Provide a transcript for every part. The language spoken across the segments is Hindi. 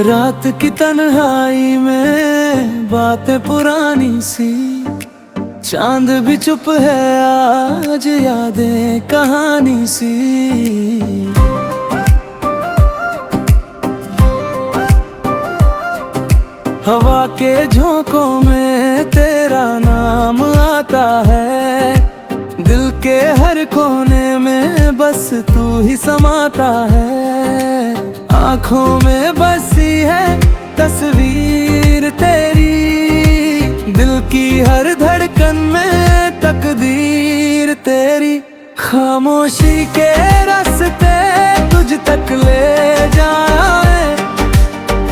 रात की तन्हाई में बातें पुरानी सी, चांद भी चुप है आज, यादें कहानी सी। हवा के झोंकों में तेरा नाम आता है, दिल के हर कोने में बस तू ही समाता है। आँखों में बसी है तस्वीर तेरी, दिल की हर धड़कन में तकदीर तेरी। खामोशी के रास्ते तुझ तक ले जाए,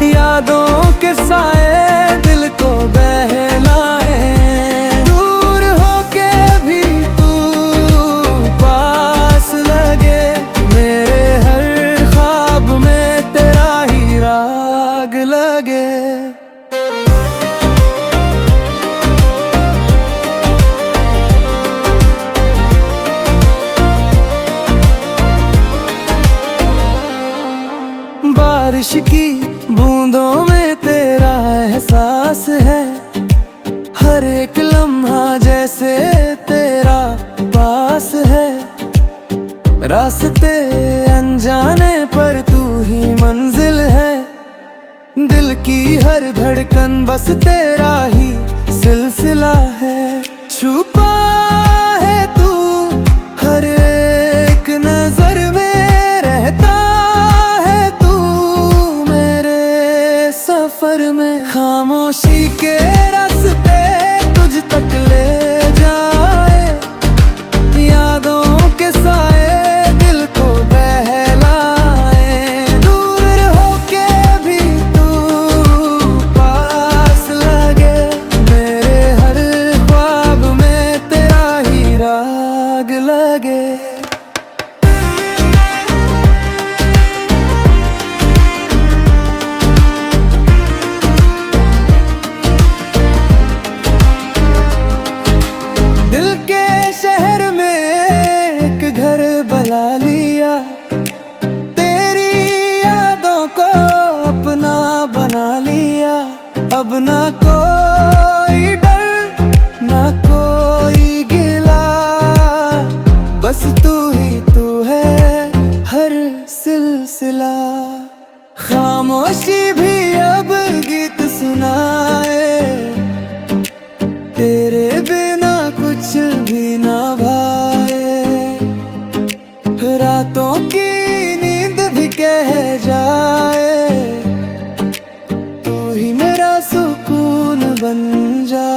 यादों के साए दिल को बहलाए। दूर होके भी तू पास लगे, मेरे हर ख्वाब में तेरा ही राग लगे। बारिश की बूंदों में तेरा एहसास है, हर एक लम्हा जैसे तेरा पास है। रास्ते अनजाने पर तू ही मंजिल है, दिल की हर धड़कन बस तेरा ही सिलसिला है। छुपा है तू हर एक नजर में, रहता है तू मेरे सफर में। खामोशी के रास्ते तुझ तक ले जाए, यादों के साए दिल को बहलाए। दूर होके भी तू पास लगे, मेरे हर ख्वाब में तेरा ही राग लगे। घर बना लिया, तेरी यादों को अपना बना लिया। अब ना कोई डर ना कोई गिला, बस तू ही तू है हर सिलसिला। खामोशी भी अब गीत सुनाए, तेरे बिना कुछ भी ना भाए। रातों की नींद भी कह जाए, तू ही मेरा सुकून बन जा।